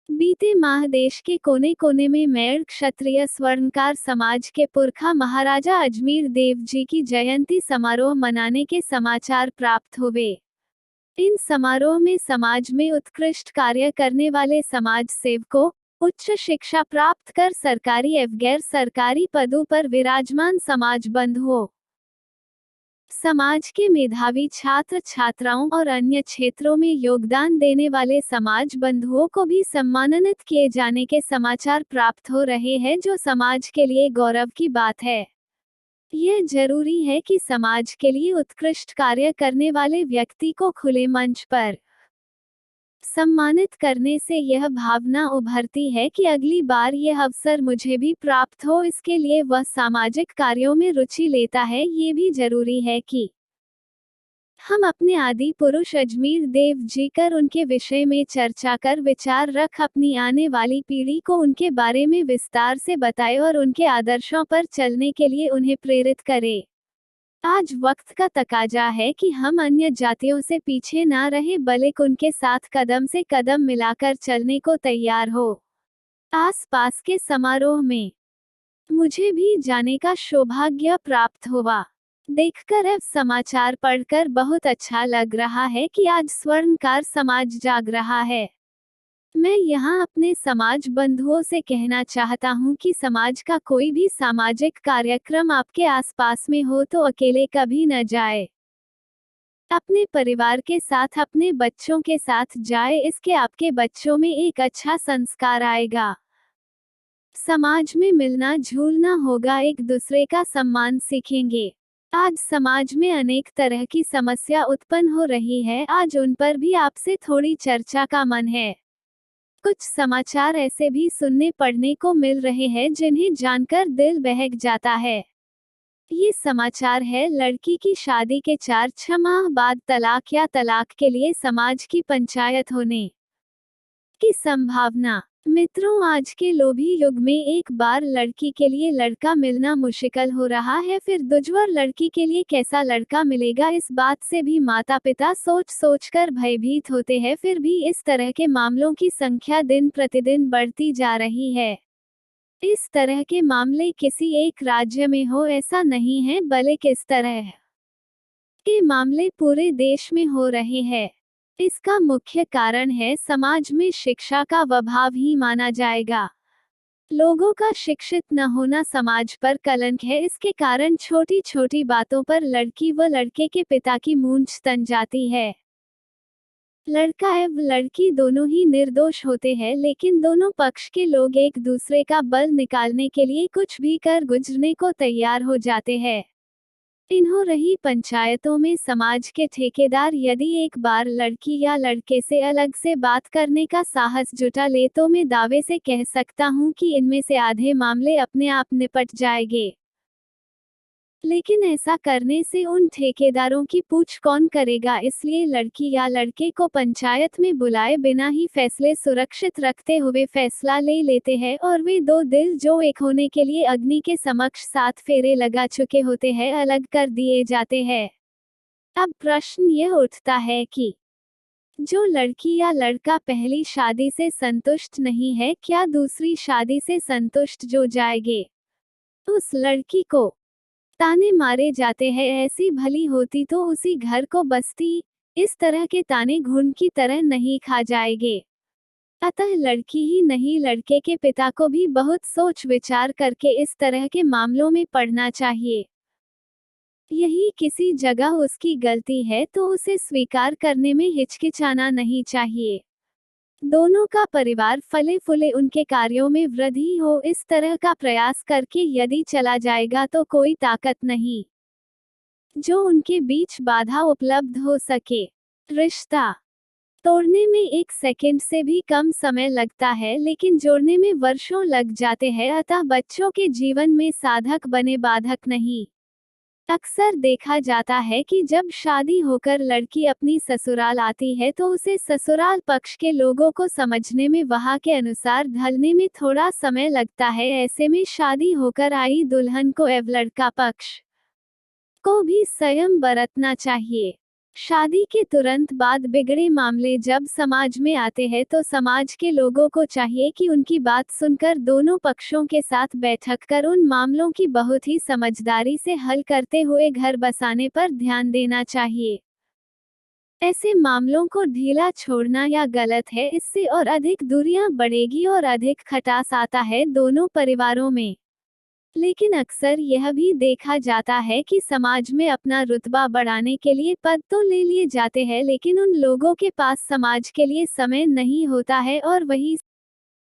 बीते माह देश के कोने कोने में मेड़ क्षत्रिय स्वर्णकार समाज के पुरखा महाराजा अजमेर देव जी की जयंती समारोह मनाने के समाचार प्राप्त हुए। इन समारोह में समाज में उत्कृष्ट कार्य करने वाले समाज सेवकों, उच्च शिक्षा प्राप्त कर सरकारी एवं गैर सरकारी पदों पर विराजमान समाज बंधुओं, समाज के मेधावी छात्र छात्राओं और अन्य क्षेत्रों में योगदान देने वाले समाज बंधुओं को भी सम्मानित किए जाने के समाचार प्राप्त हो रहे हैं, जो समाज के लिए गौरव की बात है। यह जरूरी है कि समाज के लिए उत्कृष्ट कार्य करने वाले व्यक्ति को खुले मंच पर सम्मानित करने से यह भावना उभरती है कि अगली बार यह अवसर मुझे भी प्राप्त हो। इसके लिए वह सामाजिक कार्यों में रुचि लेता है। ये भी जरूरी है कि हम अपने आदि पुरुष अजमेर देव जी कर उनके विषय में चर्चा कर विचार रख अपनी आने वाली पीढ़ी को उनके बारे में विस्तार से बताएं और उनके आदर्शों पर चलने के लिए उन्हें प्रेरित करें। आज वक्त का तकाजा है कि हम अन्य जातियों से पीछे ना रहे बल्कि उनके साथ कदम से कदम मिलाकर चलने को तैयार हो। आसपास के समारोह में मुझे भी जाने का सौभाग्य प्राप्त हुआ। देखकर एवं समाचार पढ़कर बहुत अच्छा लग रहा है कि आज स्वर्णकार समाज जाग रहा है। मैं यहाँ अपने समाज बंधुओं से कहना चाहता हूँ कि समाज का कोई भी सामाजिक कार्यक्रम आपके आसपास में हो तो अकेले कभी न जाए। अपने परिवार के साथ, अपने बच्चों के साथ जाए। इसके आपके बच्चों में एक अच्छा संस्कार आएगा। समाज में मिलना झूलना होगा, एक दूसरे का सम्मान सीखेंगे। आज समाज में अनेक तरह की समस्या उत्पन्न हो रही है, आज उन पर भी आपसे थोड़ी चर्चा का मन है। कुछ समाचार ऐसे भी सुनने पढ़ने को मिल रहे हैं जिन्हें जानकर दिल बहक जाता है। ये समाचार है लड़की की शादी के 4-6 माह बाद तलाक या तलाक के लिए समाज की पंचायत होने की संभावना। मित्रों, आज के लोभी युग में एक बार लड़की के लिए लड़का मिलना मुश्किल हो रहा है, फिर दूसरी लड़की के लिए कैसा लड़का मिलेगा, इस बात से भी माता पिता सोच सोचकर भयभीत होते हैं। फिर भी इस तरह के मामलों की संख्या दिन प्रतिदिन बढ़ती जा रही है। इस तरह के मामले किसी एक राज्य में हो ऐसा नहीं है, बल्कि इस तरह के मामले पूरे देश में हो रहे हैं। इसका मुख्य कारण है समाज में शिक्षा का अभाव ही माना जाएगा। लोगों का शिक्षित न होना समाज पर कलंक है। इसके कारण छोटी छोटी बातों पर लड़की व लड़के के पिता की मूंछ तन जाती है। लड़का एवं लड़की दोनों ही निर्दोष होते हैं, लेकिन दोनों पक्ष के लोग एक दूसरे का बल निकालने के लिए कुछ भी कर गुजरने को तैयार हो जाते हैं। इन्हों रही पंचायतों में समाज के ठेकेदार यदि एक बार लड़की या लड़के से अलग से बात करने का साहस जुटा ले तो मैं दावे से कह सकता हूँ कि इनमें से आधे मामले अपने आप निपट जाएंगे। लेकिन ऐसा करने से उन ठेकेदारों की पूछ कौन करेगा, इसलिए लड़की या लड़के को पंचायत में बुलाए बिना ही फैसले सुरक्षित रखते हुए फैसला ले लेते हैं और वे दो दिल जो एक होने के लिए अग्नि के समक्ष 7 फेरे लगा चुके होते हैं अलग कर दिए जाते हैं। अब प्रश्न यह उठता है कि जो लड़की या लड़का पहली शादी से संतुष्ट नहीं है, क्या दूसरी शादी से संतुष्ट जो जाएंगे? उस लड़की को ताने मारे जाते हैं, ऐसी भली होती तो उसी घर को बसती। इस तरह के ताने घुन की तरह नहीं खा जाएंगे। अतः लड़की ही नहीं लड़के के पिता को भी बहुत सोच विचार करके इस तरह के मामलों में पड़ना चाहिए। यही किसी जगह उसकी गलती है तो उसे स्वीकार करने में हिचकिचाना नहीं चाहिए। दोनों का परिवार फले फूले, उनके कार्यों में वृद्धि हो, इस तरह का प्रयास करके यदि चला जाएगा तो कोई ताकत नहीं जो उनके बीच बाधा उपलब्ध हो सके। रिश्ता तोड़ने में 1 सेकंड से भी कम समय लगता है, लेकिन जोड़ने में वर्षों लग जाते हैं। अतः बच्चों के जीवन में साधक बने बाधक नहीं। अक्सर देखा जाता है कि जब शादी होकर लड़की अपनी ससुराल आती है तो उसे ससुराल पक्ष के लोगों को समझने में, वहां के अनुसार ढलने में थोड़ा समय लगता है। ऐसे में शादी होकर आई दुल्हन को एवं लड़का पक्ष को भी संयम बरतना चाहिए। शादी के तुरंत बाद बिगड़े मामले जब समाज में आते हैं तो समाज के लोगों को चाहिए कि उनकी बात सुनकर दोनों पक्षों के साथ बैठक कर उन मामलों की बहुत ही समझदारी से हल करते हुए घर बसाने पर ध्यान देना चाहिए। ऐसे मामलों को ढीला छोड़ना या गलत है, इससे और अधिक दूरियां बढ़ेगी और अधिक खटास आता है दोनों परिवारों में। लेकिन अक्सर यह भी देखा जाता है कि समाज में अपना रुतबा बढ़ाने के लिए पद तो ले लिए जाते हैं, लेकिन उन लोगों के पास समाज के लिए समय नहीं होता है और वही